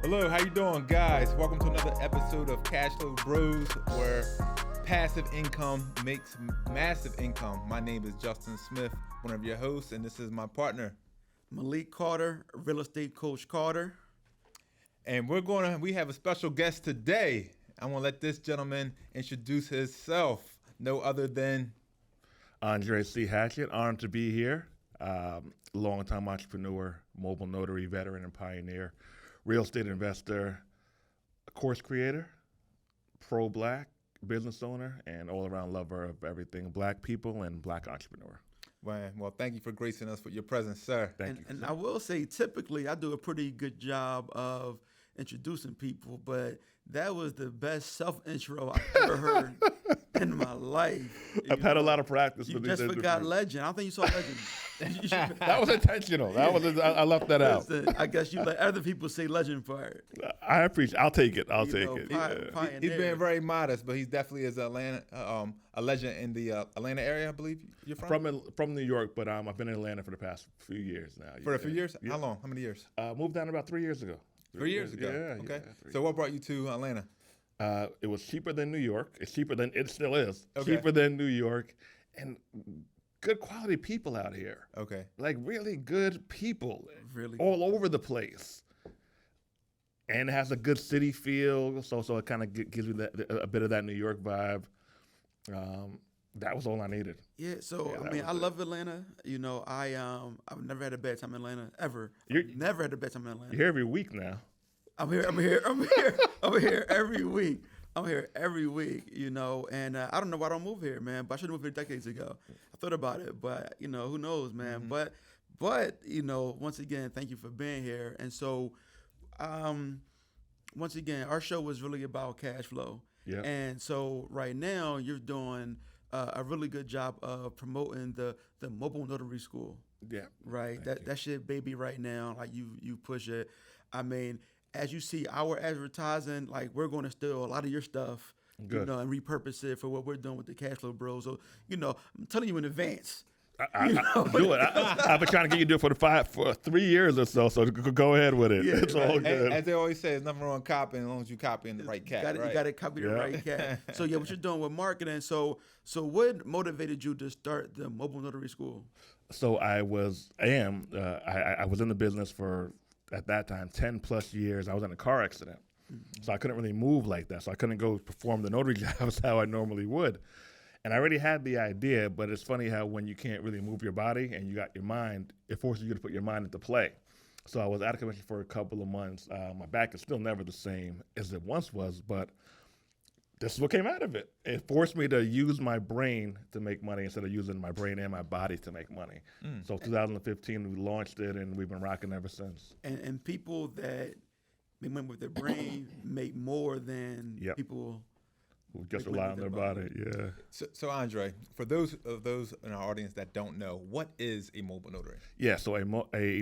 Hello, how you doing, guys? Welcome to another episode of Cash Flow Bros, where passive income makes massive income. My name is Justin Smith, one of your hosts, and this is my partner, Malik Carter, real estate coach Carter. And we have a special guest today. I'm gonna let this gentleman introduce himself. No other than Andre C Hatchett. Honored to be here. Long-time entrepreneur, mobile notary, veteran and pioneer, real estate investor, course creator, pro-black, business owner, and all-around lover of everything black people and black entrepreneur. well, thank you for gracing us with your presence, sir. Thank you. And I will say, typically, I do a pretty good job of introducing people, but that was the best self-intro I've ever heard in my life. I've had a lot of practice. You with just these forgot interviews. Legend. I don't think you saw Legend. That was intentional. I left that out. Listen, I guess you let other people say Legend part. I appreciate. I'll take it. I'll You take know, it. pioneer. He's being very modest, but he definitely is a legend in the Atlanta area, I believe you're from. From New York, but I've been in Atlanta for the past few years now. For a few years? Yeah. How long? How many years? Moved down about 3 years ago. 3 years ago. Yeah. Okay. Yeah, So what brought you to Atlanta? It was cheaper than New York. It's cheaper than it still is. Okay. Cheaper than New York, and good quality people out here. Okay. Like really good people, Really all over the place, and it has a good city feel. So it kind of gives you a bit of that New York vibe. That was all I needed. Yeah, so Yeah, I that mean, was I it. love Atlanta. You know, I've never had a bad time in Atlanta ever. You're- Never had a bad time in Atlanta. You're here every week now. I'm here every week. I'm here every week, you know, and I don't know why I don't move here, man. But I should have moved here decades ago. I thought about it, but you know, who knows, man. Mm-hmm. But you know, once again, thank you for being here. And so, once again, our show was really about cash flow. Yeah. And so right now, you're doing a really good job of promoting the mobile notary school. Yeah. Right, Thank you. that shit, baby, right now. Like you push it. I mean, as you see our advertising, like we're going to steal a lot of your stuff, you Good. know, and repurpose it for what we're doing with the Cash Flow Bros. So, you know, I'm telling you in advance. I do it. I've been trying to get you to do it for 3 years or so. So go ahead with it. Yeah, It's all right. good. As they always say, there's nothing wrong with copying as long as you copying the right cat, right? You got to copy the Yeah. right cat. So yeah, what you're doing with marketing. So what motivated you to start the mobile notary school? So I was in the business for, at that time, 10 plus years. I was in a car accident. So I couldn't really move like that. So I couldn't go perform the notary jobs how I normally would. And I already had the idea, but it's funny how when you can't really move your body and you got your mind, it forces you to put your mind into play. So I was out of commission for a couple of months. My back is still never the same as it once was, but this is what came out of it. It forced me to use my brain to make money instead of using my brain and my body to make money. So 2015, we launched it, and we've been rocking ever since. And people that make money with their brain make more than Yep. people. Who just Make rely money on with their their body, yeah. So Andre, for those in our audience that don't know, what is a mobile notary? Yeah, so a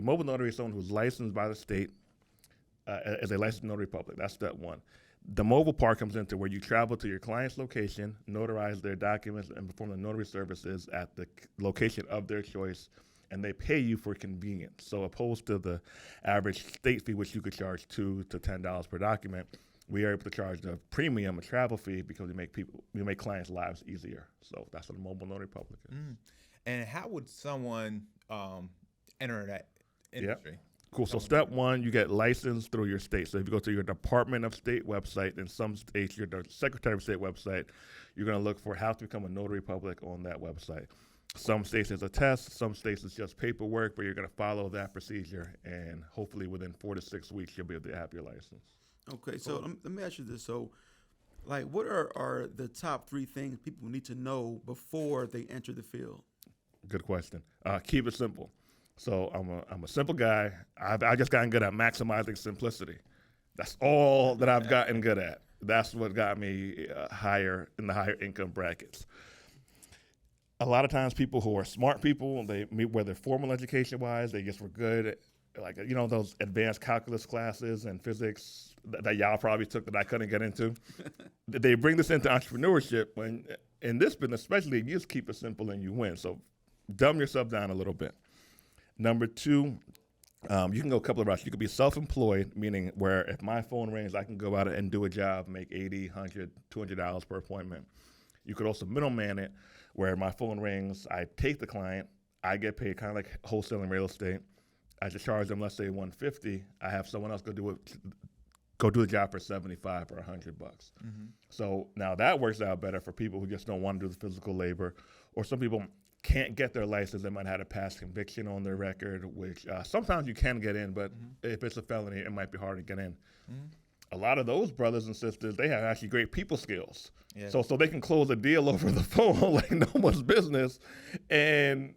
mobile notary is someone who's licensed by the state as a licensed notary public. That's step one. The mobile part comes into where you travel to your client's location, notarize their documents, and perform the notary services at the location of their choice, and they pay you for convenience. So opposed to the average state fee, which you could charge $2 to $10 per document, we are able to charge the premium, a travel fee, because we make clients' lives easier. So that's what a mobile notary public is. And how would someone enter that industry? Cool. So step one, you get licensed through your state. So if you go to your Department of State website, in some states, your Secretary of State website, you're going to look for how to become a notary public on that website. Some states there's a test. Some states it's just paperwork, but you're going to follow that procedure, and hopefully within 4 to 6 weeks, you'll be able to have your license. Okay, so let me ask you this. So, like, what are the top 3 things people need to know before they enter the field? Good question. Keep it simple. So I'm a simple guy. I just gotten good at maximizing simplicity. That's all that I've gotten good at. That's what got me higher in the higher income brackets. A lot of times people who are smart people, whether formal education wise, they just were good at, like, you know, those advanced calculus classes and physics that y'all probably took that I couldn't get into. They bring this into entrepreneurship when in this business, especially, you just keep it simple and you win. So dumb yourself down a little bit. Number 2, You can go a couple of routes. You could be self-employed, meaning where if my phone rings, I can go out and do a job, make $80, $100, $200 per appointment. You could also middleman it, where my phone rings, I take the client, I get paid kind of like wholesaling real estate. I just charge them, let's say $150. I have someone else go do the job for $75 or $100. So now that works out better for people who just don't want to do the physical labor, or some people can't get their license. They might have a past conviction on their record, which sometimes you can get in, but if it's a felony, it might be hard to get in. A lot of those brothers and sisters, they have actually great people skills. Yeah. So they can close a deal over the phone like no one's business, and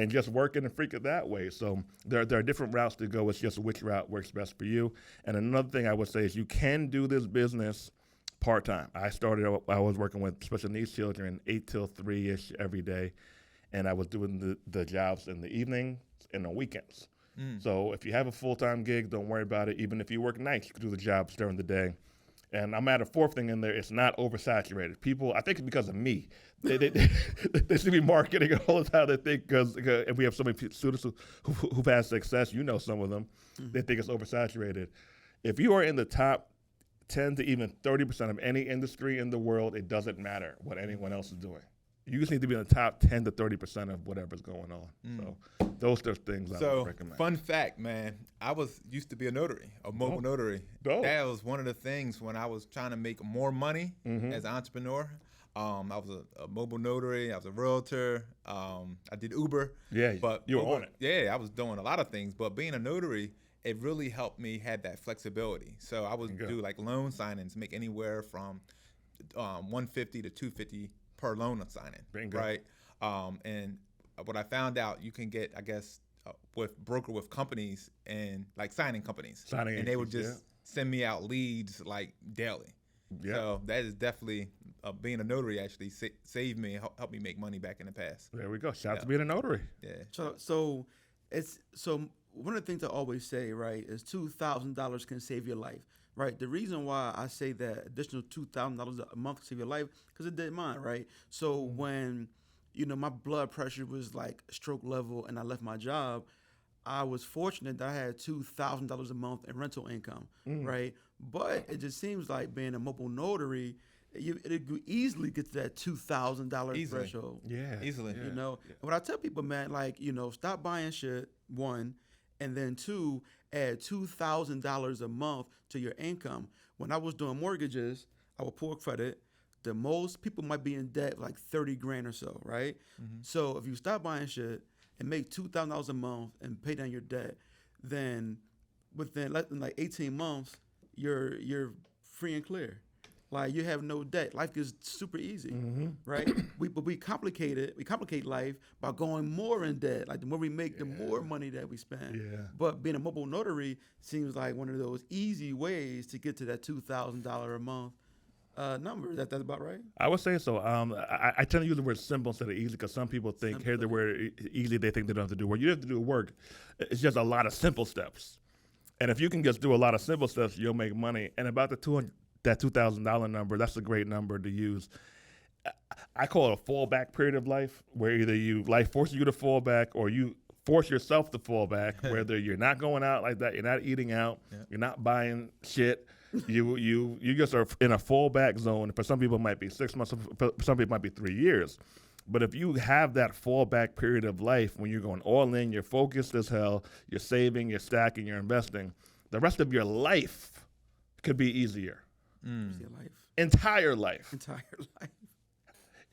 just working and freak it that way. So there are different routes to go. It's just which route works best for you. And another thing I would say is you can do this business part-time. I was working with special needs children 8 till 3-ish every day, and I was doing the jobs in the evening and on weekends. So if you have a full-time gig, don't worry about it. Even if you work nights, you can do the jobs during the day. And I'm at a fourth thing in there. It's not oversaturated. People, I think it's because of me. They see me marketing all the time. They think because if we have so many students who've had success, you know some of them, they think it's oversaturated. If you are in the top 10 to even 30% of any industry in the world, it doesn't matter what anyone else is doing. You just need to be in the top 10 to 30% of whatever's going on. So those are things I would recommend. Fun fact, man, I used to be a notary, a mobile notary. That was one of the things when I was trying to make more money as an entrepreneur. I was a mobile notary. I was a realtor. I did Uber. Yeah, but you were on it. Yeah, I was doing a lot of things. But being a notary, it really helped me have that flexibility. So I would do like loan signings, make anywhere from $150 to $250 per loan signing. Bingo. Right? And what I found out, you can get, I guess, broker with companies and like signing companies. And they would just send me out leads like daily. Yeah. So that is definitely being a notary actually saved me and helped me make money back in the past. There we go. Shout out to being a notary. Yeah. So one of the things I always say, right, is $2,000 can save your life. Right. The reason why I say that additional $2,000 a month to save your life, because it did mine. Right. So when, my blood pressure was like stroke level and I left my job, I was fortunate that I had $2,000 a month in rental income. Right. But it just seems like being a mobile notary, it easily get to that $2,000 threshold. Yeah. Easily. And what I tell people, man, like, stop buying shit, one, and then two, add $2,000 a month to your income. When I was doing mortgages, I would pull credit. The most people might be in debt like 30 grand or so, right? So if you stop buying shit and make $2,000 a month and pay down your debt, then within less than like 18 months, you're free and clear. Like you have no debt. Life is super easy, right? We complicate life by going more in debt. Like the more we make, the more money that we spend. Yeah. But being a mobile notary seems like one of those easy ways to get to that $2,000 a month number. That's about right? I would say so. I tend to use the word simple instead of easy because some people think here the word easy, they think they don't have to do work. You have to do work. It's just a lot of simple steps. And if you can just do a lot of simple steps, you'll make money. And about that $2,000 number, that's a great number to use. I call it a fallback period of life, where either life forces you to fall back or you force yourself to fall back, whether you're not going out like that, you're not eating out, you're not buying shit. You just are in a fallback zone. For some people it might be 6 months, for some people it might be 3 years. But if you have that fallback period of life when you're going all in, you're focused as hell, you're saving, you're stacking, you're investing, the rest of your life could be easier. Entire life.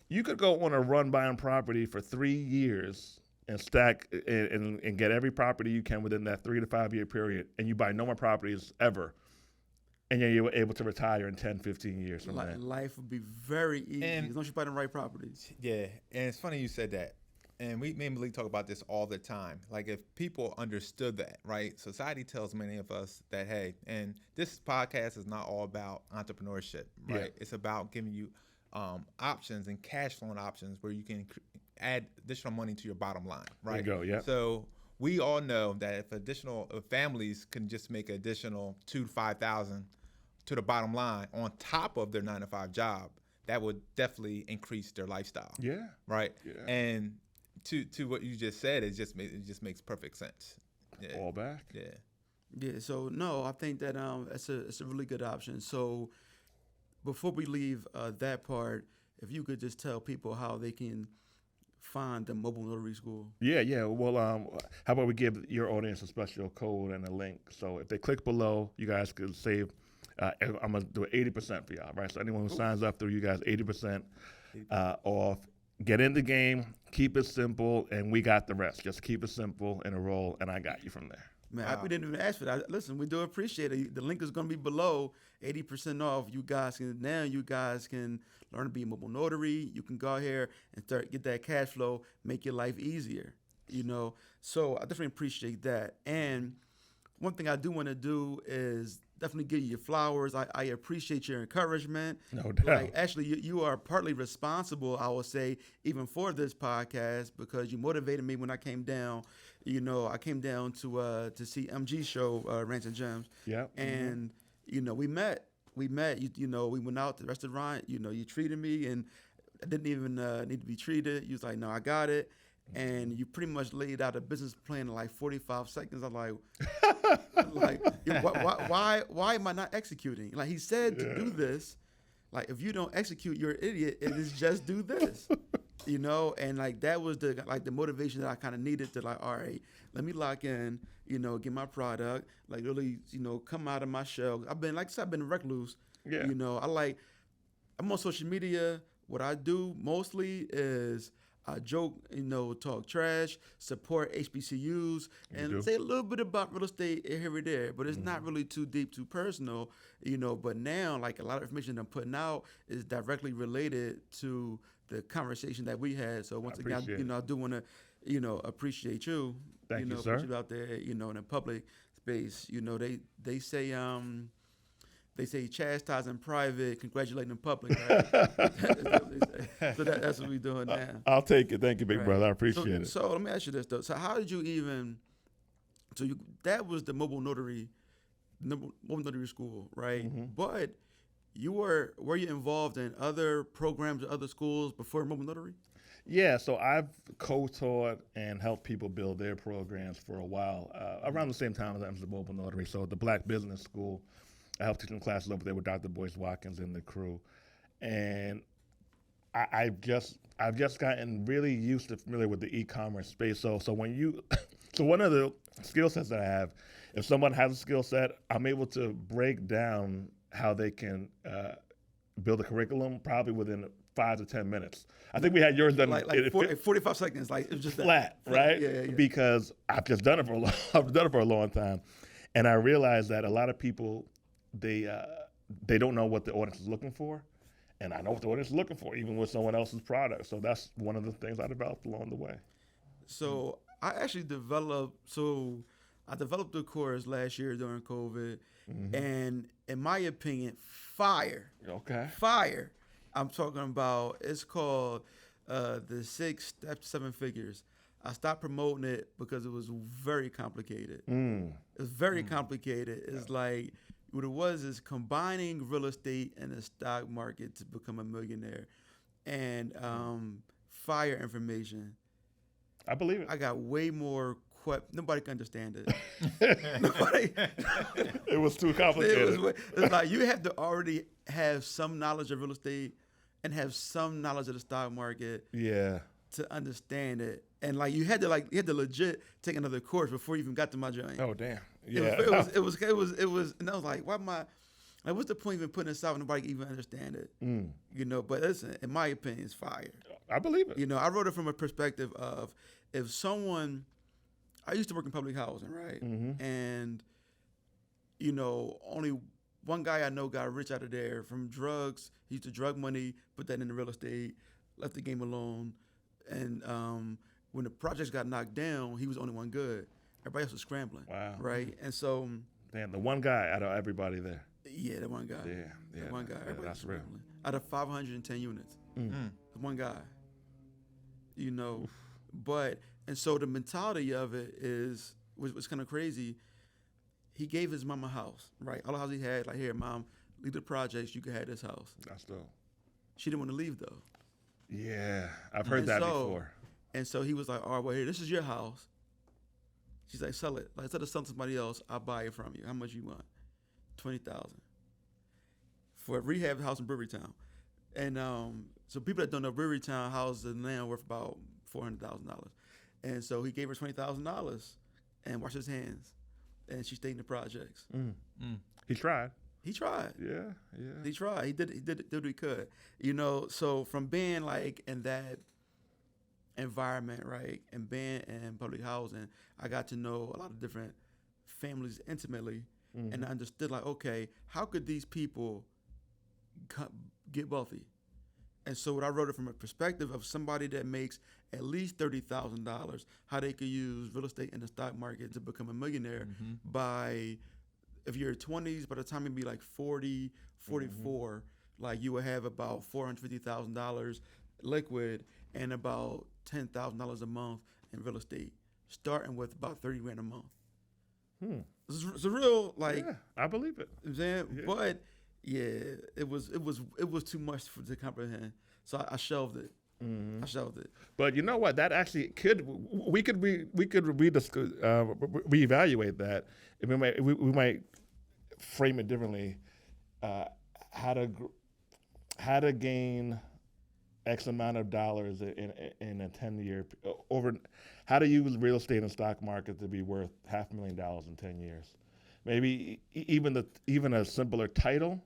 You could go on a run buying property for 3 years and stack and get every property you can within that 3 to 5 year period, and you buy no more properties ever. And then you're able to retire in 10, 15 years from that. Life would be very easy as long as you buy the right properties. Yeah, and it's funny you said that. And we mainly talk about this all the time. Like if people understood that, right? Society tells many of us that, hey, and this podcast is not all about entrepreneurship, right? Yeah. It's about giving you options and cash flowing options where you can add additional money to your bottom line, right? There you go, yeah. So we all know that if families can just make an additional $2,000 to $5,000 to the bottom line on top of their 9-to-5 job, that would definitely increase their lifestyle. Yeah. Right. Yeah. And to what you just said, it just makes perfect sense. Yeah. Fall back. Yeah. Yeah. So no, I think that it's a really good option. So before we leave that part, if you could just tell people how they can find the mobile notary school. Yeah. Well, how about we give your audience a special code and a link? So if they click below, you guys could save. I'm gonna do 80% for y'all, right? So anyone who signs up through you guys, 80% off. Get in the game, keep it simple, and we got the rest. Just keep it simple and a roll, and I got you from there. Man, we didn't even ask for that. Listen, we do appreciate it. The link is going to be below, 80% off. You guys can learn to be a mobile notary. You can go out here and get that cash flow, make your life easier. So I definitely appreciate that. And one thing I do want to do is definitely give you your flowers. I appreciate your encouragement. No doubt. Like, actually, you are partly responsible, I would say, even for this podcast, because you motivated me when I came down. I came down to see MG show, Rants and Gems. Yeah. And, we met. We went out to the restaurant. You treated me, and I didn't even need to be treated. You was like, no, I got it. And you pretty much laid out a business plan in like 45 seconds. I'm like, why am I not executing? Like, he said to do this. Like, if you don't execute, you're an idiot. It is just do this, And like that was the motivation that I kind of needed to, like, all right, let me lock in, get my product, like really, come out of my shell. I've been a recluse. Yeah. I'm on social media. What I do mostly is I joke, talk trash, support HBCUs, and say a little bit about real estate here or there, but it's not really too deep, too personal, But now, like, a lot of information I'm putting out is directly related to the conversation that we had. So once again, I do want to, appreciate you. Thank you, sir. Put you out there, in a public space. They say. They say chastise in private, congratulate in public, right? So that's what we're doing now. I'll take it. Thank you, big brother. I appreciate it. So let me ask you this, though. So how did you even that was the mobile notary school, right? Mm-hmm. But were you involved in other programs or other schools before mobile notary? Yeah, so I've co-taught and helped people build their programs for a while, around the same time as I was the mobile notary. So the Black Business School, I helped teach some classes over there with Dr. Boyce Watkins and the crew. And I've just gotten really familiar with the e-commerce space. So when so one of the skill sets that I have, if someone has a skill set, I'm able to break down how they can build a curriculum probably within 5 to 10 minutes. I think we had yours done like 45 seconds. Like, it was just flat, right? Yeah. Because I've just done it for a long time, and I realized that a lot of people they don't know what the audience is looking for, and I know what the audience is looking for, even with someone else's product. So that's one of the things I developed along the way. So I actually developed the course last year during COVID, and in my opinion, fire. Okay. Fire. I'm talking about, it's called the 6 Steps to 7 Figures. I stopped promoting it because it was very complicated. It's very complicated. It's like, what it was is combining real estate and the stock market to become a millionaire, and fire information. I believe it. I got way more. Nobody can understand it. Nobody. It was too complicated. It's like you have to already have some knowledge of real estate and have some knowledge of the stock market. Yeah. To understand it, and like you had to legit take another course before you even got to my joint. Oh damn! Yeah, it was, and I was like, why am I? Like, what's the point of even putting this out? Nobody can even understand it. But listen, in my opinion, it's fire. I believe it. I wrote it from a perspective of if someone. I used to work in public housing, right? And only one guy I know got rich out of there from drugs. He used to drug money, put that into real estate, left the game alone. And when the projects got knocked down, he was the only one good. Everybody else was scrambling. Wow. Right? And so... Damn, the one guy out of everybody there. Yeah, the one guy. Yeah. The one guy. Yeah, that's real. Out of 510 units. The one guy. Oof. But... And so the mentality of it was kind of crazy. He gave his mom a house, right? All the house he had, like, here, Mom, leave the projects. You can have this house. That's dope. She didn't want to leave, though. Yeah, I've heard that before. And so he was like, all right, well, here, this is your house. She's like, sell it. Like, instead of selling to somebody else, I'll buy it from you. How much you want? $20,000 for a rehab house in Brewerytown. And so people that don't know, Brewerytown house is land worth about $400,000. And so he gave her $20,000 and washed his hands, and she stayed in the projects. He tried. He tried. Yeah. He tried. He did what he could. You know, so from being like in that environment, right, and being in public housing, I got to know a lot of different families intimately, and I understood like, okay, how could these people get wealthy? And so what I wrote it from a perspective of somebody that makes at least $30,000, how they could use real estate in the stock market to become a millionaire by, if you're 20s, by the time you'd be like 40, 44, like you would have about $450,000 liquid and about $10,000 a month in real estate, starting with about $30,000 a month. It's a real, like, Yeah, I believe it. you know what I'm saying? Yeah. But yeah, it was too much to comprehend. So I shelved it. I shelved it. But you know what? That actually we could reevaluate that. And we might frame it differently. How to gain X amount of dollars in a 10-year over. How to use real estate and stock market to be worth $500,000 in 10 years. Maybe even a simpler title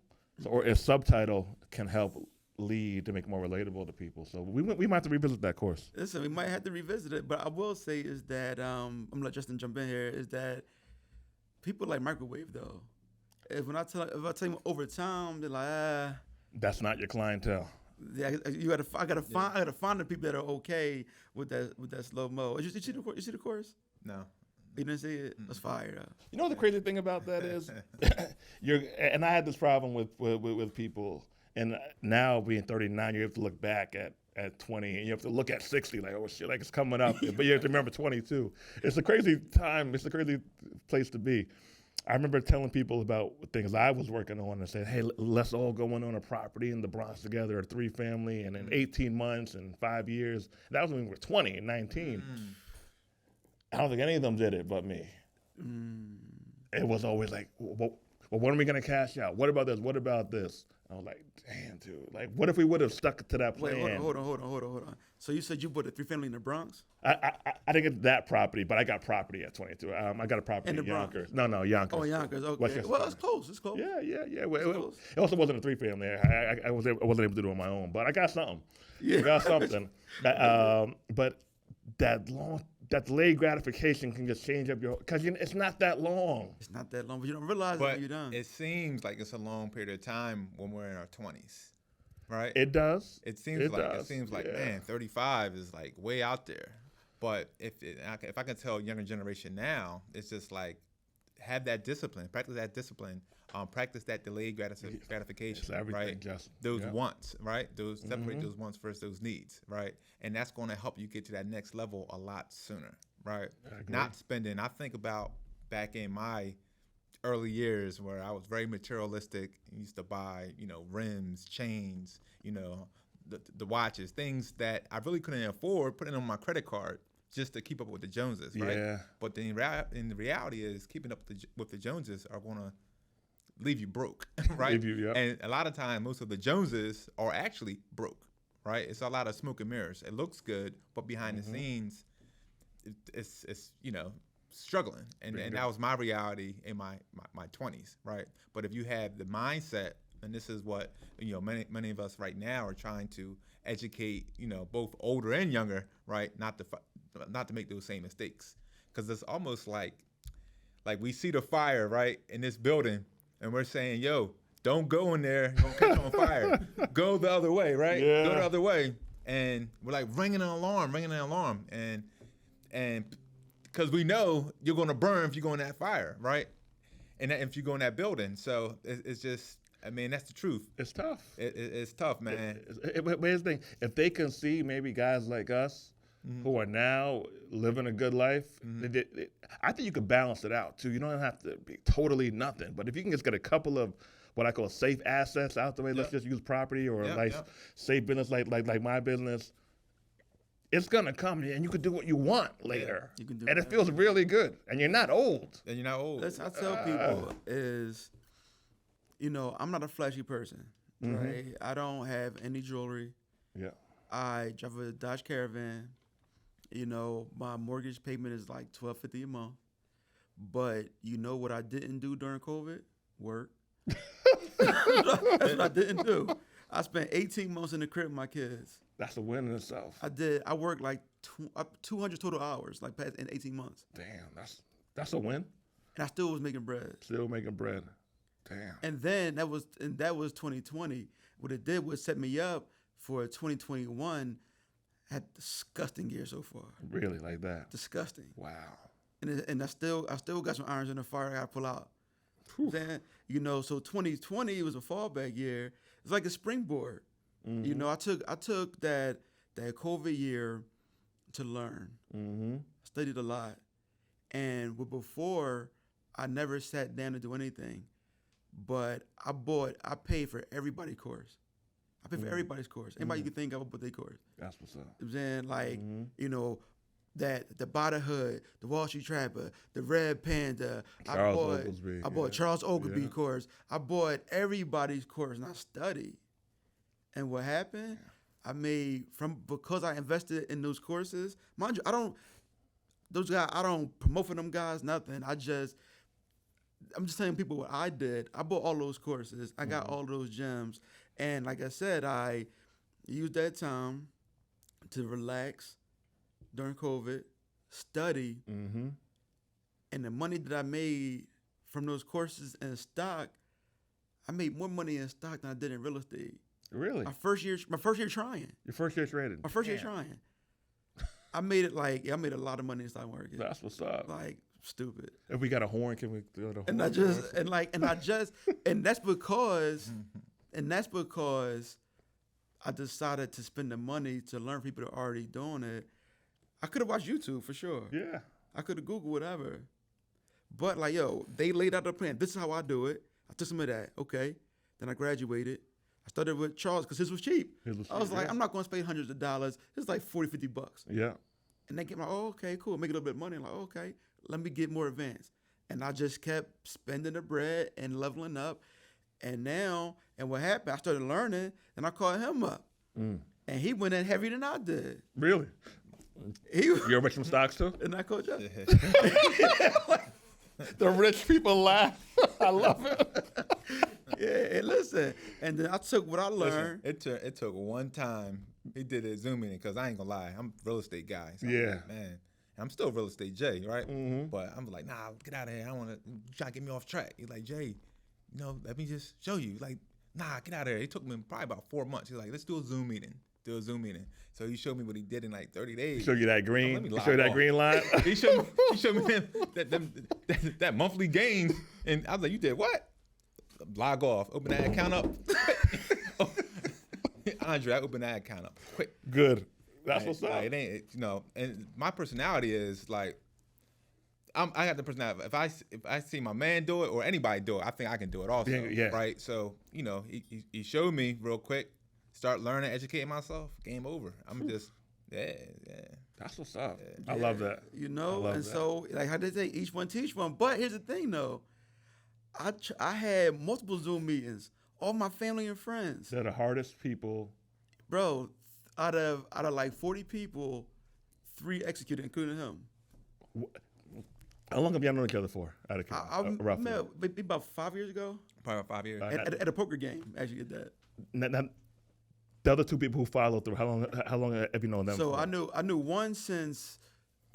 or a subtitle can help lead to make more relatable to people. So we might have to revisit that course. Listen, we might have to revisit it, but I will say is that I'm gonna let Justin jump in here. Is that people like microwave though? If I tell them over time, they're like, That's not your clientele. yeah, I gotta find the people that are okay with that slow mo. You see the course? No. You didn't see it? That's fire though. You know what the crazy thing about that is? And I had this problem with people, and now being 39, you have to look back at 20, and you have to look at 60, like, oh shit, like it's coming up. But you have to remember 22. It's a crazy time. It's a crazy place to be. I remember telling people about things I was working on and saying, hey, let's all go in on a property in the Bronx together, a 3-family, and in 18 months and 5 years. That was when we were 20 and 19. I don't think any of them did it but me. It was always like, well, when are we going to cash out? What about this? What about this? I was like, damn, dude. Like, what if we would have stuck to that plan? Wait, hold on. So you said you bought a 3-family in the Bronx? I didn't get that property, but I got property at 22. I got a property in Yonkers. No, Yonkers. Oh, Yonkers. Okay. Westchester. Well, it's close. It's close. Yeah. Well, it also wasn't a 3-family. I wasn't able to do it on my own, but I got something. I got something. But that delayed gratification can just change up because it's not that long. It's not that long, but you don't realize it But when you're done. it seems like it's a long period of time when we're in our 20s, right? It does. It seems like yeah. Man, 35 is like way out there. But if I can tell younger generation now, it's just like have that discipline, practice that discipline, practice that delayed gratification, It's everything, right? Justin. Those Yeah. wants, right? Those separate those wants versus those needs, right? And that's going to help you get to that next level a lot sooner, right? I agree. Not spending. I think about back in my early years where I was very materialistic. Used to buy, rims, chains, the watches, things that I really couldn't afford, putting on my credit card just to keep up with the Joneses, right? Yeah. But the reality is keeping up with the Joneses are going to leave you broke, right? Leave you, yeah. And a lot of times, most of the Joneses are actually broke, right? It's a lot of smoke and mirrors. It looks good, but behind the scenes, it's struggling. And that was my reality in my 20s, right? But if you have the mindset, and this is what many of us right now are trying to educate, both older and younger, right? Not to make those same mistakes, because it's almost like we see the fire right in this building, and we're saying, yo, don't go in there, you're gonna catch on fire. Go the other way, right? Yeah. Go the other way. And we're like ringing an alarm, and because we know you're gonna burn if you go in that fire, right? And if you go in that building. So it's just, that's the truth. It's tough. It's tough, man. But here's the thing: if they can see maybe guys like us who are now living a good life, I think you could balance it out too. You don't have to be totally nothing, but if you can just get a couple of what I call safe assets out the way, let's just use property or a nice safe business like my business. it's gonna come, and you can do what you want later, You can do and it whatever. feels really good, and you're not old. And you're not old. That's I tell people is, I'm not a flashy person, right? I don't have any jewelry. Yeah, I drive a Dodge Caravan. My mortgage payment is like $1,250 a month. But you know what I didn't do during COVID? Work. That's what I didn't do. I spent 18 months in the crib with my kids. that's a win in itself. I did. I worked like 200 total hours, like past in 18 months, Damn, that's a win. and I still was making bread. Still making bread. Damn. And then that was 2020. What it did was set me up for 2021. Had disgusting year so far. Really like that. Disgusting. Wow. And I still got some irons in the fire I gotta pull out. Then, so 2020 was a fallback year. It's like a springboard. I took that COVID year to learn. Mm-hmm. I studied a lot. And before, I never sat down to do anything. But I paid for everybody's course. I paid for everybody's course. Anybody you can think of, but their course. That's what's up. I'm saying, like, that the Body Hood, the Wall Street Trapper, the Red Panda. Charles Oglesby, I bought yeah. Charles Oglesby Yeah. course. I bought everybody's course, and I studied. And what happened? Because I invested in those courses. Mind you, I don't promote for them guys, nothing. I'm just telling people what I did. I bought all those courses. I got all those gems. And like I said, I used that time to relax during COVID, study, and the money that I made from those courses and stock, I made more money in stock than I did in real estate. Really? My first year trying. Your first year trading? My first year trying. I made a lot of money in stock market. That's what's up. Like, stupid. If we got a horn, can we do the horn? And that's because I decided to spend the money to learn people that are already doing it. I could have watched YouTube for sure. Yeah. I could have Googled whatever. But they laid out the plan. This is how I do it. I took some of that. Okay. Then I graduated. I started with Charles because his was cheap. I was like, I'm not going to spend hundreds of dollars. It's like $40, $50. Yeah. And they get like, oh, okay, cool. Make a little bit of money. I'm like, okay, let me get more advanced. And I just kept spending the bread and leveling up. And what happened, I started learning, and I called him up. And he went in heavier than I did. Really? You're rich from stocks too? And I called you. The rich people laugh. I love it. Yeah, and listen. And then I took what I learned. Listen, it took one time. He did a Zoom meeting because I ain't gonna lie, I'm a real estate guy. So Yeah. like, man. I'm still real estate Jay, right? Mm-hmm. But I'm like, nah, get out of here. I don't want to try to get me off track. He's like, Jay, let me just show you. Like, nah, get out of here. It took me probably about 4 months. He's like, let's do a Zoom meeting. So he showed me what he did in like 30 days. Show you that green. Let me Show you that log green line. he showed me that monthly gain, and I was like, "You did what?" Log off. Open that account up. Andre, I opened that account up quick. Good. That's Like, what's up. It ain't, and my personality is like, I got the personality. If I see my man do it or anybody do it, I think I can do it also. Yeah. Right. So he showed me real quick. Start learning, educating myself. Game over. I'm just yeah. That's what's up. I love that. I love And that. so, like how they say, each one teach one. But here's the thing, though. I had multiple Zoom meetings, all my family and friends. They're the hardest people. Bro, out of like 40 people, 3 executed, including him. How long have y'all known each other for? Out of I roughly. met maybe about 5 years ago Probably 5 years. at a poker game. Actually, at that. Now, the other 2 people who followed through, how long have you known them? So for? I knew one since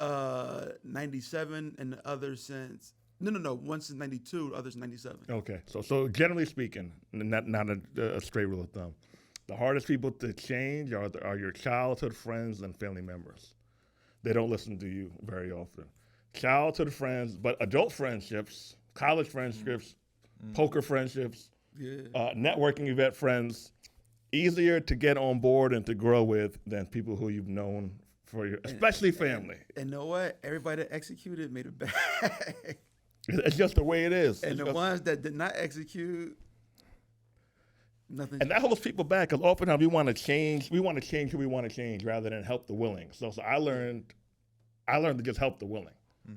97, and the other since one since 92, the other since 97. Okay, so generally speaking, not a straight rule of thumb, the hardest people to change are your childhood friends and family members. They don't listen to you very often. Childhood friends, but adult friendships, college friendships, poker friendships, networking event friends, easier to get on board and to grow with than people who you've known for especially family. And know what? Everybody that executed made it back. It's just the way it is. And the ones that did not execute, Nothing. And that holds people back because oftentimes we want to change who we want to change rather than help the willing. So I learned to just help the willing.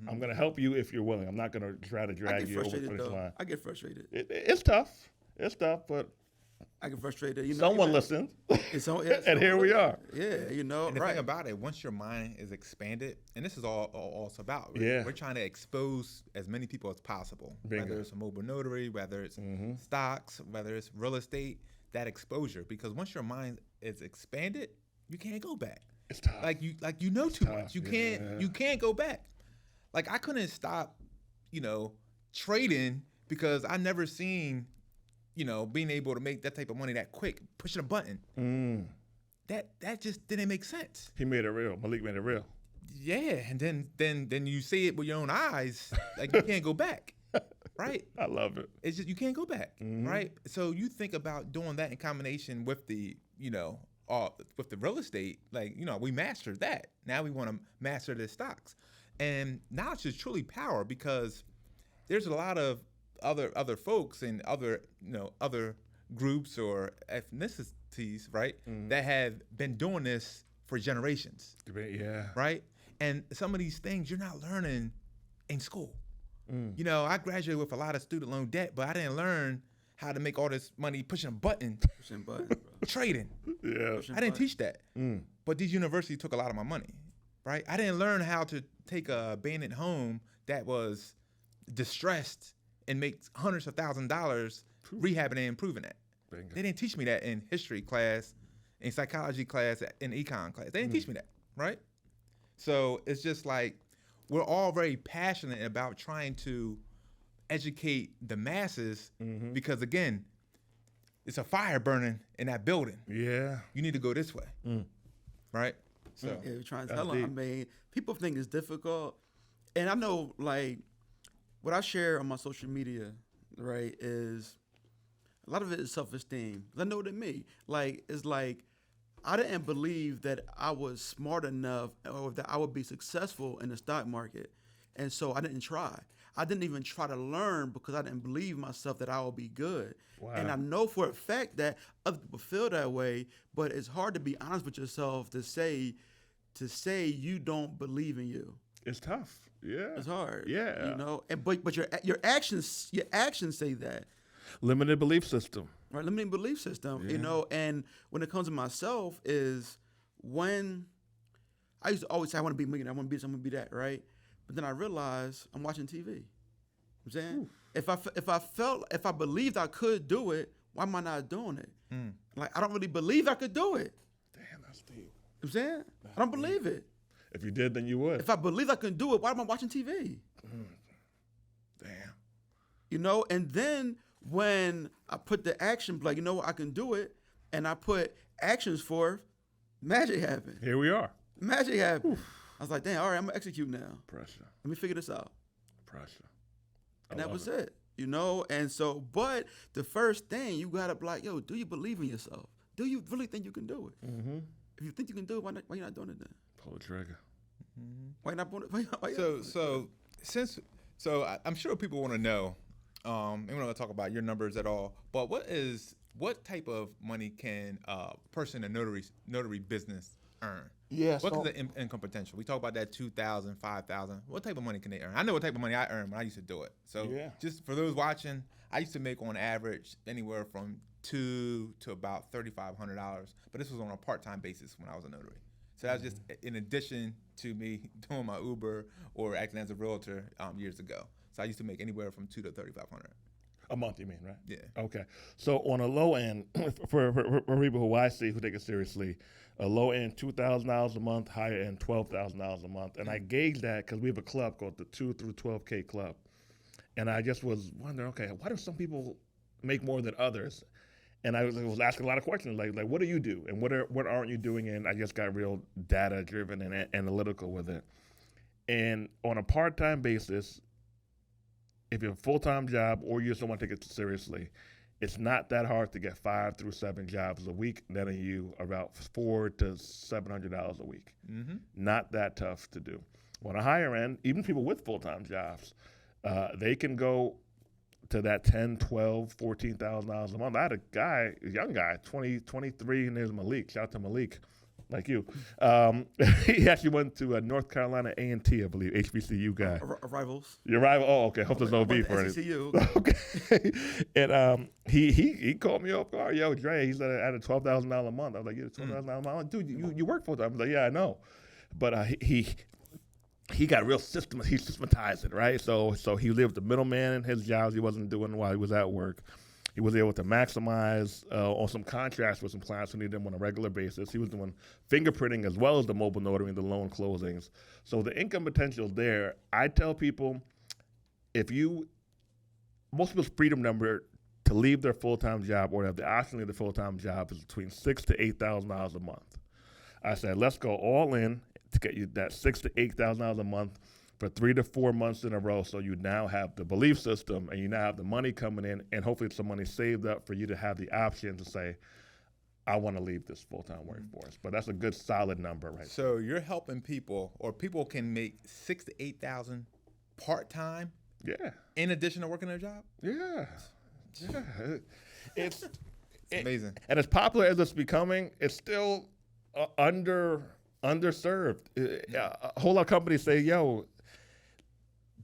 I'm going to help you if you're willing. I'm not going to try to drag you over the finish line. I get frustrated. It's tough. It's tough, but I get frustrated. You know, someone listened, and here we are. Yeah, you know, And the right. thing about it, once your mind is expanded, and this is all it's about. Yeah. We're trying to expose as many people as possible, Bingo. whether it's a mobile notary, whether it's stocks, whether it's real estate, that exposure. Because once your mind is expanded, you can't go back. It's tough. Like you know too tough, much. You yeah. can't go back. Like I couldn't stop, trading because I never seen, being able to make that type of money that quick, pushing a button. That just didn't make sense. He made it real. Malik made it real. Yeah, and then you see it with your own eyes, like you can't go back, right? I love it. It's just you can't go back, right? So you think about doing that in combination with the with the real estate, like we mastered that. Now we want to master the stocks, and knowledge is truly power because there's a lot of other folks and other groups or ethnicities, right, that have been doing this for generations. Yeah. Right? And some of these things you're not learning in school. I graduated with a lot of student loan debt, but I didn't learn how to make all this money pushing a button, Bro. trading. Yeah. I didn't teach that. But these universities took a lot of my money, right? I didn't learn how to take a abandoned home that was distressed and make hundreds of thousands of dollars rehabbing and improving that. Bingo. They didn't teach me that in history class, in psychology class, in econ class. They didn't teach me that, right? So it's just like we're all very passionate about trying to educate the masses because, again, it's a fire burning in that building. Yeah. You need to go this way, right? So Yeah, we're trying to tell them. I mean, people think it's difficult, and I know, like, what I share on my social media, right, is a lot of it is self-esteem. I know that me, like, it's like I didn't believe that I was smart enough or that I would be successful in the stock market, and so I didn't try. I didn't even try to learn because I didn't believe myself that I would be good. Wow. And I know for a fact that other people feel that way, but it's hard to be honest with yourself to say you don't believe in you. It's tough. Yeah. It's hard. Yeah. And but your actions say that. Limited belief system. Right, limiting belief system, and when it comes to myself is when I used to always say I want to be a millionaire, I want to be this, I want to be that, right? But then I realized I'm watching TV. I'm saying if I believed I could do it, why am I not doing it? Like I don't really believe I could do it. Damn, that's deep. I'm saying I don't believe it. If you did, then you would. If I believed I could do it, why am I watching TV? Damn. And then when I put the action, like, I can do it, and I put actions forth, magic happened. Here we are. Magic happened. I was like, damn, all right, I'm going to execute now. Pressure. Let me figure this out. Pressure. And that was it. And so, but the first thing, you got to be like, yo, do you believe in yourself? Do you really think you can do it? If you think you can do it, why you not doing it then? Pull the trigger. Why you not doing it? So I'm sure people want to know, and we're not going to talk about your numbers at all, but what type of money can a person in notary business earn? Yeah. What is the income potential? We talk about that $2,000, $5,000. What type of money can they earn? I know what type of money I earned when I used to do it. So just for those watching, I used to make on average anywhere from $2,000 to about $3,500, but this was on a part-time basis when I was a notary. So that was just in addition to me doing my Uber or acting as a realtor years ago. So I used to make anywhere from $2,000 to $3,500 a month. You mean, right? Yeah. Okay. So on a low end, for people who I see who take it seriously, a low end $2,000 a month, higher end $12,000 a month, and I gauge that because we have a club called the 2 through 12K club, and I just was wondering, okay, why do some people make more than others? And I was asking a lot of questions, like what do you do, and what aren't you doing? And I just got real data driven and analytical with it. And on a part-time basis, if you have a full-time job or you just don't want to take it seriously, it's not that hard to get 5 through 7 jobs a week, netting you about $400 to $700 a week. Not that tough to do. On a higher end, even people with full-time jobs, they can go to that 10, 12, $14,000 a month. I had a guy, a young guy, 20, 23, and there's Malik. Shout out to Malik, like you. He actually went to North Carolina A&T, I believe, HBCU guy. Rivals. Your rival? Oh, okay. Hope there's no beef or anything. HBCU. Okay. And he called me up. Oh, yo, Dre, he said I had a $12,000 a month. I was like, yeah, $12,000 a month. Dude, you work full time. I was like, yeah, I know. But he got real he systematized it, right? So he lived the middleman in his jobs he wasn't doing while he was at work. He was able to maximize on some contracts with some clients who needed him on a regular basis. He was doing fingerprinting as well as the mobile notary and the loan closings. So the income potential is there. I tell people, most people's freedom number to leave their full-time job or have the option to leave their full-time job is between $6,000 to $8,000 a month. I said, let's go all in to get you that $6,000 to $8,000 a month for 3 to 4 months in a row. So you now have the belief system and you now have the money coming in and hopefully some money saved up for you to have the option to say, I want to leave this full-time workforce. But that's a good solid number, right? So you're helping people, or people can make $6,000 to $8,000 part-time. Yeah. In addition to working their job. Yeah. It's amazing. And as popular as it's becoming, it's still underserved. A whole lot of companies say, yo,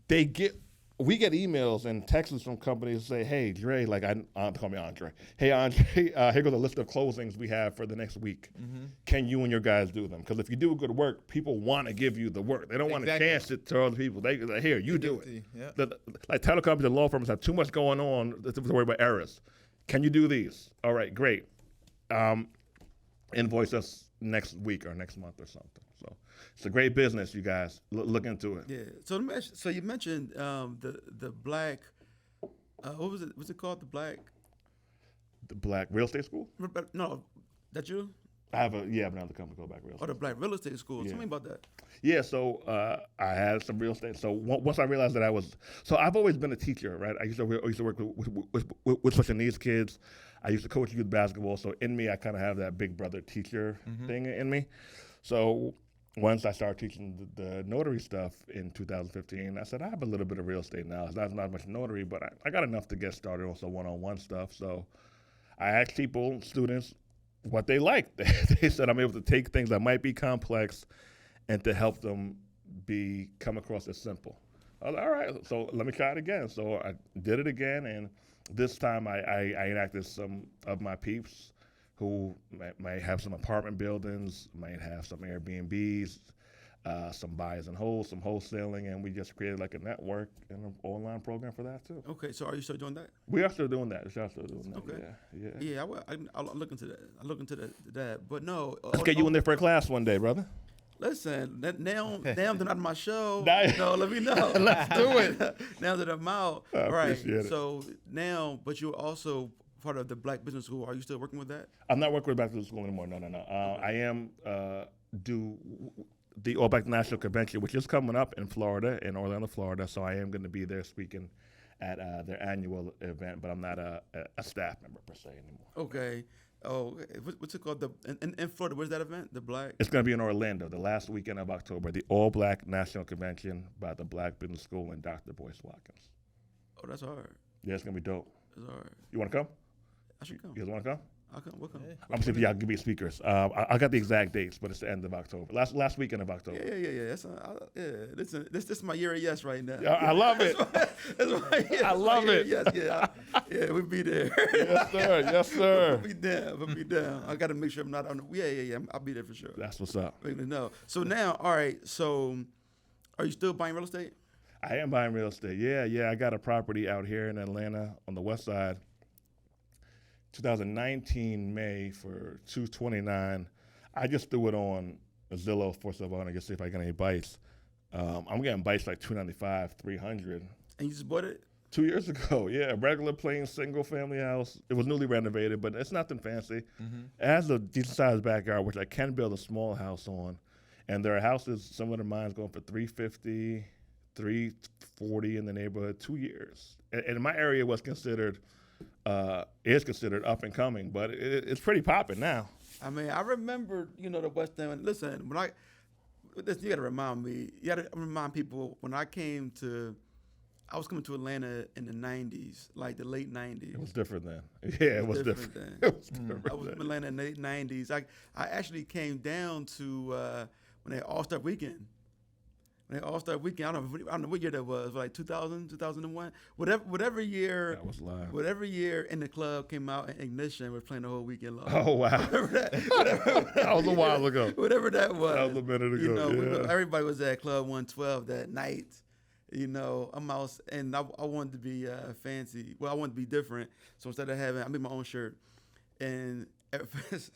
we get emails and texts from companies that say, hey, Dre, call me Andre. Hey, Andre, here goes a list of closings we have for the next week. Mm-hmm. Can you and your guys do them? Because if you do good work, people want to give you the work. They don't want to chance it to other people. They here, you do it. Yeah. Like title companies and law firms have too much going on to worry about errors. Can you do these? All right, great. Invoice us next week or next month or something. So it's a great business, you guys. Look into it. Yeah. So you mentioned the black. What was it? What's it called? The Black Real Estate School? No, that you? I have another company called Black Real Estate. Oh, the Black Real Estate School. Yeah. Tell me about that. Yeah. So I had some real estate. So once I realized that I've always been a teacher, right? I used to work with special needs kids. I used to coach youth basketball, so in me, I kind of have that big brother teacher thing in me. So once I started teaching the notary stuff in 2015, I said, I have a little bit of real estate now. It's not much notary, but I got enough to get started on some one-on-one stuff. So I asked students, what they like. They said I'm able to take things that might be complex and to help them come across as simple. I was like, all right, so let me try it again. So I did it again, and this time I enacted some of my peeps who might have some apartment buildings, might have some Airbnbs, some buys and holds, some wholesaling, and we just created like a network and an online program for that too. Okay, so are you still doing that? We are still doing that. Okay. Yeah. I'll look into that. I'll look into that. But no. Let's get you in there for a class one day, brother. Listen, now they're not on my show. No, let me know. Let's do it. Now that I'm out. I right. appreciate it. So now, but you're also part of the Black Business School. Are you still working with that? I'm not working with Black Business School anymore. No. I am do the All Black National Convention, which is coming up in Florida, in Orlando, Florida. So I am going to be there speaking at their annual event, but I'm not a staff member per se anymore. Okay. Oh, what's it called? In Florida, where's that event? The Black? It's going to be in Orlando, the last weekend of October, the All Black National Convention by the Black Business School and Dr. Boyce Watkins. Oh, that's hard. Yeah, it's going to be dope. It's hard. You want to come? I should come. You guys want to come? I'll come. We'll come. Yeah. I'm see if y'all can be speakers. I got the exact dates, but it's the end of October. Last weekend of October. Yeah. This is my year of yes right now. I love it. That's my year. I love it. Yes, yeah, we'll be there. Yes, sir. We'll be down. I got to make sure I'm not on the. Yeah. I'll be there for sure. That's what's up. No. So now, all right. So, are you still buying real estate? I am buying real estate. Yeah. I got a property out here in Atlanta on the west side. 2019 May for $229. I just threw it on Zillow for Savannah to see if I get any bites. I'm getting bites like $295, $300. And you just bought it? 2 years ago, yeah. A regular plain single family house. It was newly renovated, but it's nothing fancy. Mm-hmm. It has a decent sized backyard, which I can build a small house on. And there are houses, some of the mine's going for $350, $340 in the neighborhood, 2 years. And my area was considered is considered up and coming, but it's pretty popping now. I mean, I remember, the West End. Listen, you got to remind me. You got to remind people when I came to I was coming to Atlanta in the 90s, like the late 90s. It was different then. Yeah, it was different. Then. It was different. I was in Atlanta in the late 90s. I actually came down to when they All-Star Weekend. When they All-Star Weekend, I don't know what year that was, like 2000, 2001. Whatever year. That was live. Whatever year In the Club came out and Ignition was playing the whole weekend long. Oh, wow. That was a while ago. Whatever that was. That was a minute ago. You know, yeah. everybody was at Club 112 that night. You know, I'm out, and I wanted to be fancy. Well, I wanted to be different. So instead of I made my own shirt. And at first,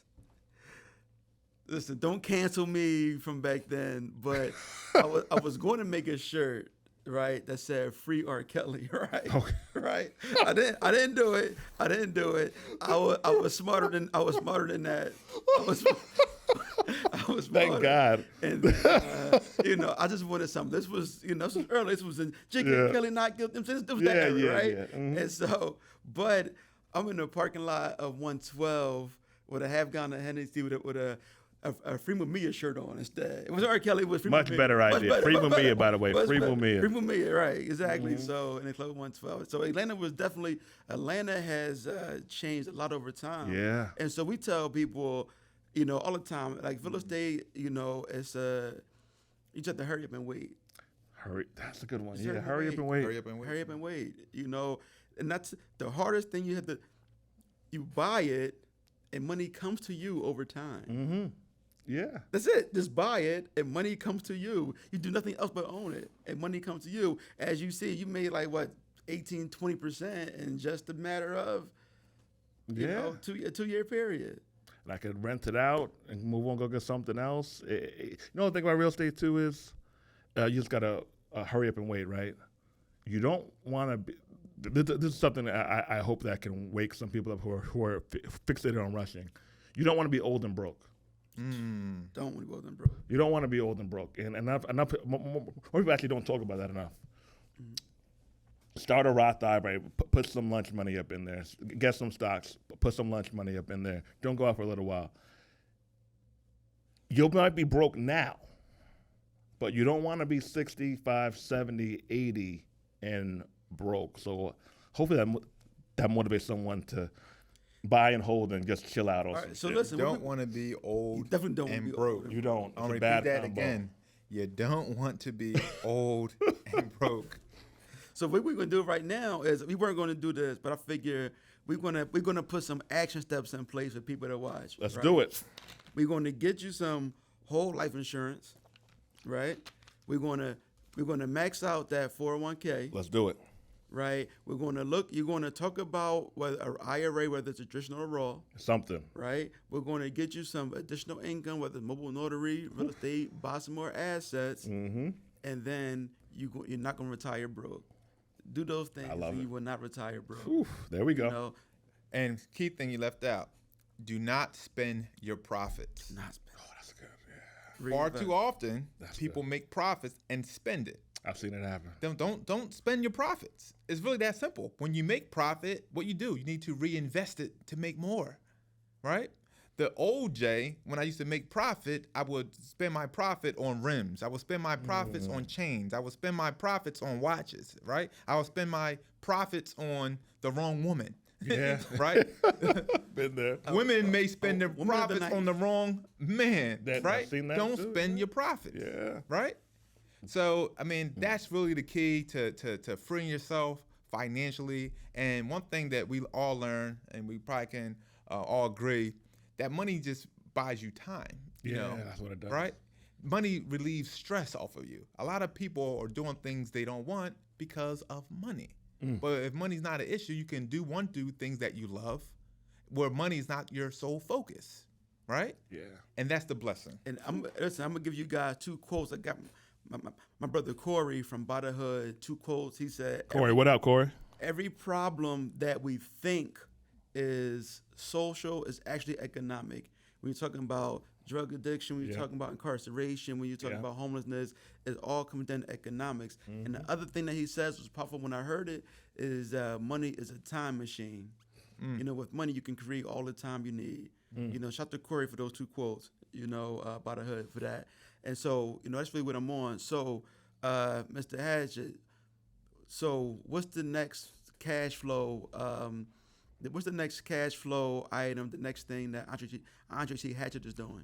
listen, don't cancel me from back then, but I was going to make a shirt, right, that said "Free R. Kelly," right? Okay. Right. I didn't do it. I was smarter than that. I was Thank smarter. God. And you know, I just wanted something. This was early. This was in Jiggy Kelly not guilty. This was that era, right? Yeah. Mm-hmm. And so, but I'm in the parking lot of 112 with a half gallon of Hennessy with a Free Mamiya shirt on instead. It was R. Kelly with Free Much Mamiya. better idea. Free Mamiya, by the way. Much Free better. Mamiya. Free Mamiya, right? Exactly. So in the Club 112. So Atlanta has changed a lot over time. Yeah. And so we tell people, you know, all the time, like real estate, you know, it's you just have to hurry up and wait. That's a good one. Just Yeah, hurry up and wait. Hurry up and wait. Hurry up and wait. You know, and that's the hardest thing. You buy it, and money comes to you over time. Mm-hmm. Yeah. That's it. Just buy it, and money comes to you. You do nothing else but own it, and money comes to you. As you see, you made like what 18, 20% in just a matter of you know, a 2-year period. And I could rent it out and move on, go get something else. You know the thing about real estate too is you just gotta hurry up and wait, right? You don't want to be. This is something that I hope that can wake some people up who are fixated on rushing. You don't want to be old and broke. Don't want to go them, bro. You don't want to be old and broke, and more people actually don't talk about that enough. Start a Roth IRA, put some lunch money up in there, get some stocks, put some lunch money up in there. Don't go out for a little while. You might be broke now, but you don't want to be 65, 70, 80 and broke. So hopefully that motivates someone to buy and hold and just chill out. All right, so shit. listen, Don't want to be old definitely don't wanna and be broke. old. You don't. I'll It's a repeat bad that combo. again. You don't want to be old and broke. So what we're gonna do right now is we weren't gonna do this, but I figure we're gonna put some action steps in place for people to watch. Let's right? do it. We're gonna get you some whole life insurance, right? We're gonna max out that 401k, Let's do it. right? You're gonna talk about whether an IRA, whether it's a traditional or Roth, Something. right? We're gonna get you some additional income, whether it's mobile notary, real estate, buy some more assets, Mm-hmm. and then you're not gonna retire broke. Do those things, I love and it. you will not retire broke. Whew, there we go. You know, And key thing you left out: do not spend your profits. not spend. Oh, that's good. Yeah. Far too often, That's people good. make profits and spend it. I've seen it happen. Don't spend your profits. It's really that simple. When you make profit, what you do, you need to reinvest it to make more, right? The old Jay, when I used to make profit, I would spend my profit on rims. I would spend my profits on chains. I would spend my profits on watches, right? I would spend my profits on the wrong woman. Yeah. Right? Been there. Women may spend their women of the profits night. on the wrong man, I've right? seen that Don't too, spend yeah. your profits. Yeah. Right? So, I mean, that's really the key to freeing yourself financially. And one thing that we all learn, and we probably can all agree, that money just buys you time. You Yeah, know, that's what it does. right? Money relieves stress off of you. A lot of people are doing things they don't want because of money. But if money's not an issue, you can do things that you love, where money is not your sole focus, right? Yeah. And that's the blessing. And I'm gonna give you guys 2 quotes. I got my brother Corey from By the Hood. 2 quotes. He said, Corey, what up, Corey? every problem that we think is social is actually economic. When you're talking about drug addiction, when you're Yeah. talking about incarceration, when you're talking Yeah. about homelessness, it's all coming down to economics. And the other thing that he says was powerful when I heard it is money is a time machine. You know, with money you can create all the time you need. You know, shout out to Corey for those 2 quotes. You know, By the Hood for that. And so, you know, that's really what I'm on. So, Mr. Hatchett, So what's the next cash flow? What's the next cash flow item? The next thing that Andre C Hatchett is doing?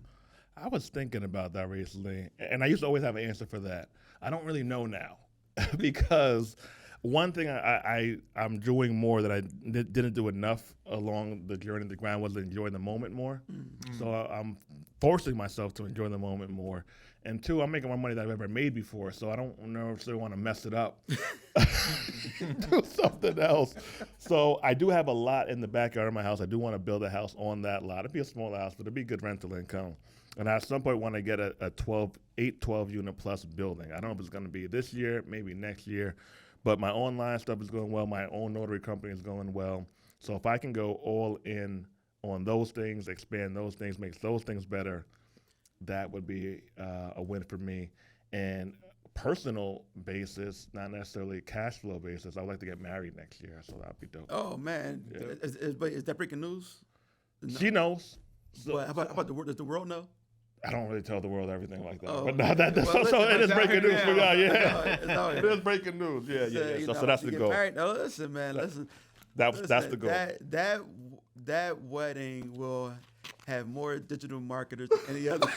I was thinking about that recently, and I used to always have an answer for that. I don't really know now because one thing I'm doing more that I didn't do enough along the journey to the grind was enjoying the moment more. Mm-hmm. So I'm forcing myself to enjoy the moment more. And two, I'm making more money than I've ever made before, so I don't necessarily want to mess it up. Do something else. So I do have a lot in the backyard of my house. I do want to build a house on that lot. It'd be a small house, but it'd be good rental income. And I at some point want to get a 12 unit plus building. I don't know if it's going to be this year, maybe next year, but my online stuff is going well. My own notary company is going well. So if I can go all in on those things, expand those things, make those things better, that would be a win for me. And personal basis, not necessarily cash flow basis, I would like to get married next year, so that'd be dope. Oh man, yeah. Is that breaking news? No. She knows. So, how about the world? Does the world know? I don't really tell the world everything like that. Oh, but no, it is breaking news for y'all. Yeah, it is breaking news. Yeah. So that's the goal. Married. No, listen, man. Listen. That's the goal. That wedding will have more digital marketers than any other.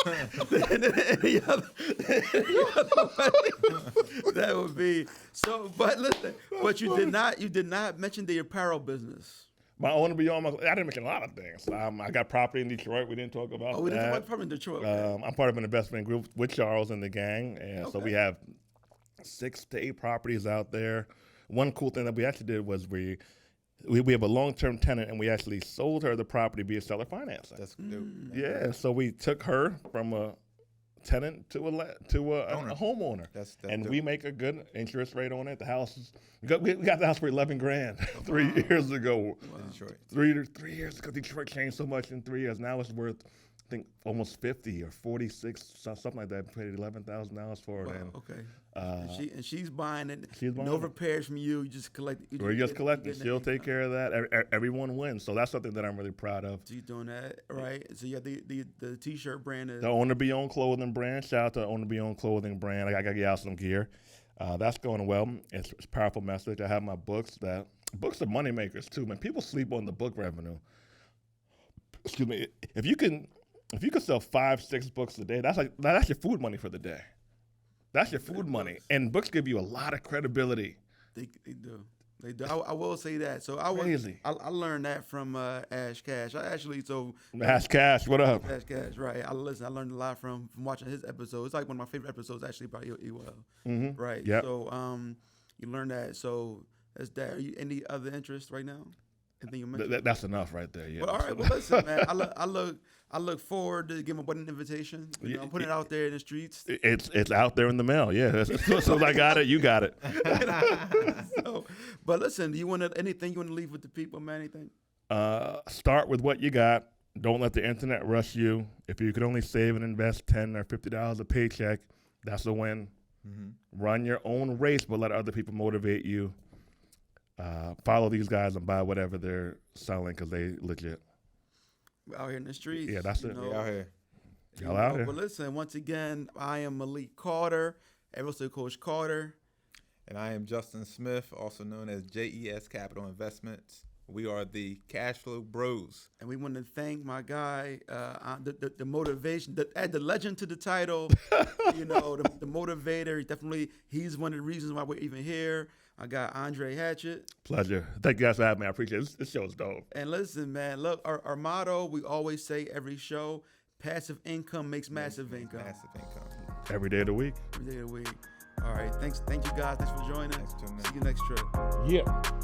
any other that would be so. But listen, but you did not mention the apparel business. My own to be on. I didn't mention a lot of things. I got property in Detroit. We didn't talk about. Oh, we didn't talk about property in Detroit. Okay. I'm part of an investment group with Charles and the gang, and so we have 6 to 8 properties out there. One cool thing that we actually did was we have a long-term tenant, and we actually sold her the property via seller financing. That's dope. Yeah, so we took her from a tenant to a homeowner, and we make a good interest rate on it. The house we got the house for $11,000 3 years ago. Wow. Detroit. 3 years ago, Detroit changed so much in 3 years. Now it's worth, I think, almost 50 or 46, something like that. Paid $11,000 for it. Wow, and, okay. She's buying it. She's buying no repairs from you. You just collect. We're just collecting. She'll take care of that. Everyone wins. So that's something that I'm really proud of. So you're doing that, right? So yeah, the t-shirt brand is the Owner Be Owned clothing brand. Shout out to the Owner Be Owned clothing brand. I gotta get out some gear. That's going well. It's a powerful message. I have my books. Books are money makers too, man. People sleep on the book revenue. Excuse me. If you can sell 5-6 books a day, that's your food money for the day. That's your food money. And books give you a lot of credibility. They do. They do. I will say that. So I learned that from Ash Cash. Ash Cash, what up? Ash Cash, right. I learned a lot from watching his episodes. It's like one of my favorite episodes actually by Ewell. Mm-hmm. Right. Yep. So you learn that. So that's that. Are you any other interest right now? Anything you mentioned? That's enough right there. Yeah. Well, all right. Well, listen, man. I look forward to giving my wedding invitation. I'm putting it out there in the streets. It's out there in the mail. Yeah. As soon as I got it, you got it. But listen, anything you want to leave with the people, man? Anything? Start with what you got. Don't let the internet rush you. If you could only save and invest $10 or $50 a paycheck, that's a win. Mm-hmm. Run your own race, but let other people motivate you. Follow these guys and buy whatever they're selling because they legit. We're out here in the streets. Yeah, that's it. We're out here. Y'all out here. But listen, once again, I am Malik Carter, Everson Coach Carter. And I am Justin Smith, also known as JES Capital Investments. We are the Cash Flow Bros. And we want to thank my guy, the motivation, add the legend to the title, the motivator. He's one of the reasons why we're even here. I got Andre Hatchett. Pleasure. Thank you guys for having me. I appreciate it. This show is dope. And listen, man, look, our motto, we always say every show, passive income makes massive income. Massive income. Every day of the week. Every day of the week. All right. Thank you guys. Thanks for joining us. Thanks for tuning in. See you next trip. Yeah.